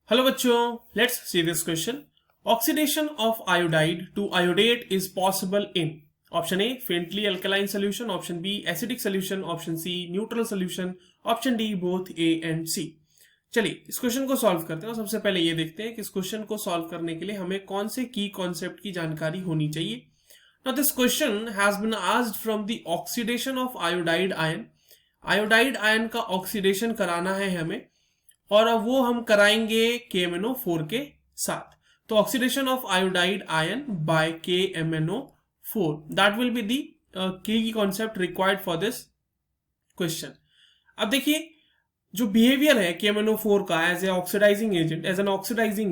Hello बच्चों, let's see this question. Oxidation of iodide to iodate is possible in option A faintly alkaline solution, option B acidic solution, option C neutral solution, option D both A and C. चलिए इस question को solve करते हैं. और सबसे पहले ये देखते हैं कि इस क्वेश्चन को सॉल्व करने के लिए हमें कौन से की कॉन्सेप्ट की जानकारी होनी चाहिए. Now this question has been asked from the oxidation of iodide ion. Iodide ion का ऑक्सीडेशन कराना है हमें, और अब वो हम कराएंगे KMnO4 के साथ. तो oxidation of iodide ion by KMnO4, that will be the key concept required for this question. अब देखिए जो बिहेवियर है KMnO4 का एज एन ऑक्सीडाइजिंग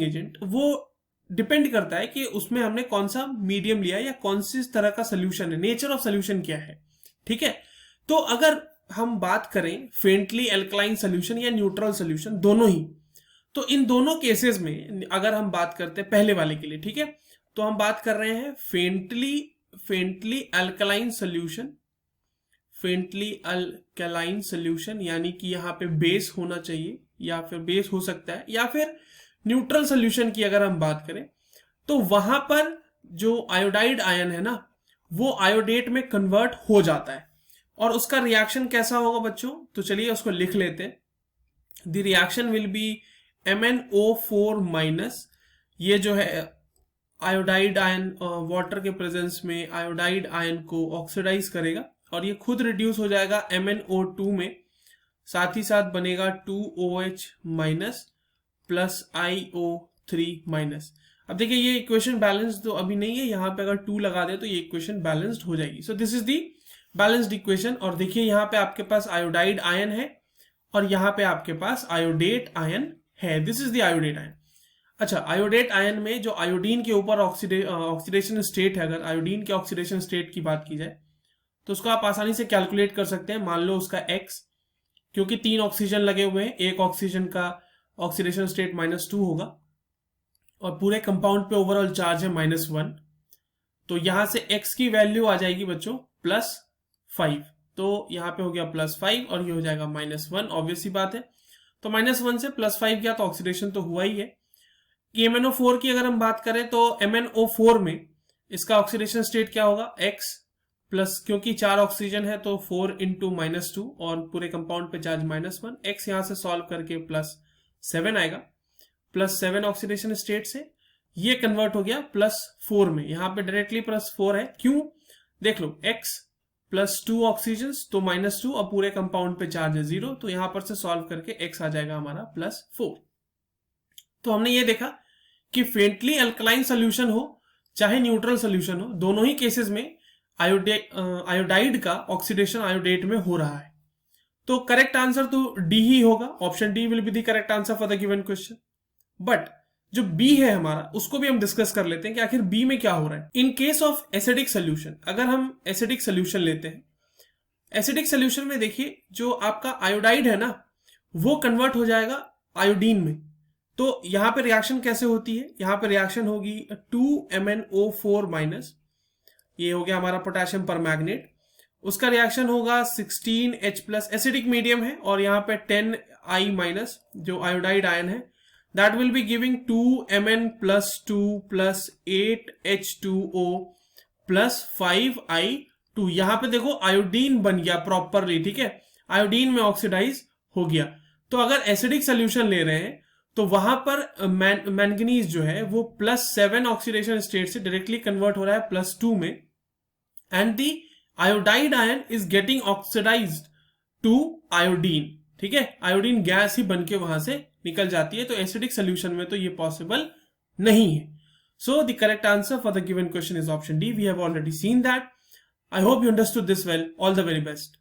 एजेंट, वो डिपेंड करता है कि उसमें हमने कौन सा मीडियम लिया या कौन सी तरह का सोल्यूशन है, नेचर ऑफ सोल्यूशन क्या है. ठीक है, तो अगर हम बात करें फेंटली अल्कलाइन सोल्यूशन या न्यूट्रल सोल्यूशन, दोनों ही, तो इन दोनों केसेस में अगर हम बात करते हैं पहले वाले के लिए, ठीक है, तो हम बात कर रहे हैं फेंटली अल्कलाइन सोल्यूशन, यानी कि यहाँ पे बेस होना चाहिए या फिर बेस हो सकता है, या फिर न्यूट्रल सोल्यूशन की अगर हम बात करें तो वहां पर जो आयोडाइड आयन है ना, वो आयोडेट में कन्वर्ट हो जाता है. और उसका रिएक्शन कैसा होगा बच्चों, तो चलिए उसको लिख लेते हैं. The reaction will be MnO4 minus, ये जो है आयोडाइड आयन वाटर के प्रेजेंस में आयोडाइड आयन को ऑक्सीडाइज करेगा और ये खुद रिड्यूस हो जाएगा MnO2 में. साथ ही साथ बनेगा 2OH minus plus IO3 minus. अब देखिए ये इक्वेशन बैलेंस्ड तो अभी नहीं है, यहाँ पे अगर 2 लगा दे तो ये इक्वेशन बैलेंस्ड हो जाएगी. So this is the balanced equation. और देखिए यहाँ पे आपके पास आयोडाइड आयन है और यहाँ पे आपके पास आयोडेट आयन है. This is the iodate ion. अच्छा, आयोडेट आयन में जो आयोडीन के ऊपर ऑक्सीडेशन स्टेट है, अगर आयोडीन के ऑक्सीडेशन स्टेट की बात की जाए तो उसको आप आसानी से कैलकुलेट कर सकते हैं. मान लो उसका X, क्योंकि 3 ऑक्सीजन लगे हुए हैं, एक ऑक्सीजन का ऑक्सीडेशन स्टेट -2 होगा और पूरे कंपाउंड पे ओवरऑल चार्ज है -1. तो यहां से X की वैल्यू आ जाएगी बच्चों +5. तो यहाँ पे हो गया +5 और ये हो जाएगा -1. ऑब्वियस सी बात है. तो -1 से +5 गया तो ऑक्सीडेशन तो हुआ ही है. KMnO4 की अगर हम बात करें तो MnO4 में इसका ऑक्सीडेशन स्टेट क्या होगा, X प्लस, क्योंकि 4 ऑक्सीजन है तो 4 इंटू -2 और पूरे कंपाउंड पे चार्ज -1. X यहां से सॉल्व करके +7 आएगा. +7 ऑक्सीडेशन स्टेट से ये कन्वर्ट हो गया +4 में. यहां पे डायरेक्टली +4 है, क्यों देख लो, X +2 ऑक्सीजन तो -2 और पूरे कंपाउंड पे चार्ज है 0, तो यहां पर से सॉल्व करके X आ जाएगा हमारा +4. तो हमने ये देखा कि फेंटली अल्कलाइन सोल्यूशन हो चाहे न्यूट्रल सोल्यूशन हो, दोनों ही केसेस में आयोडाइड का ऑक्सीडेशन आयोडेट में हो रहा है. तो करेक्ट आंसर तो डी ही होगा. Option D will be the correct answer for the given question. But जो बी है हमारा, उसको भी हम डिस्कस कर लेते हैं कि आखिर बी में क्या हो रहा है. In case of acidic solution, अगर हम एसिडिक सोल्यूशन लेते हैं, एसिडिक सोल्यूशन में देखिए जो आपका आयोडाइड है ना, वो कन्वर्ट हो जाएगा आयोडीन में. तो यहां पे रिएक्शन कैसे होती है, यहां पे रिएक्शन होगी 2MnO4 माइनस, ये हो गया हमारा पोटेशियम परमैंगनेट. उसका रिएक्शन होगा 16H+, एसिडिक मीडियम है, और यहाँ पे 10I माइनस जो आयोडाइड आयन है, that will be giving 2Mn+2 plus 8H2O plus 5I2. यहां पे देखो आयोडीन बन गया प्रॉपरली, ठीक है, आयोडीन में ऑक्सीडाइज हो गया. तो अगर एसिडिक सोल्यूशन ले रहे हैं तो वहां पर मैंगनीज जो है वो +7 ऑक्सीडेशन स्टेट से डायरेक्टली कन्वर्ट हो रहा है +2 में, and the iodide ion is getting oxidised to iodine. ठीक है, आयोडीन गैस ही बन के वहां से निकल जाती है. तो एसिडिक सोल्यूशन में तो ये पॉसिबल नहीं है. So the correct answer for the given question is option D. We have already seen that. I hope you understood this well. All the very best.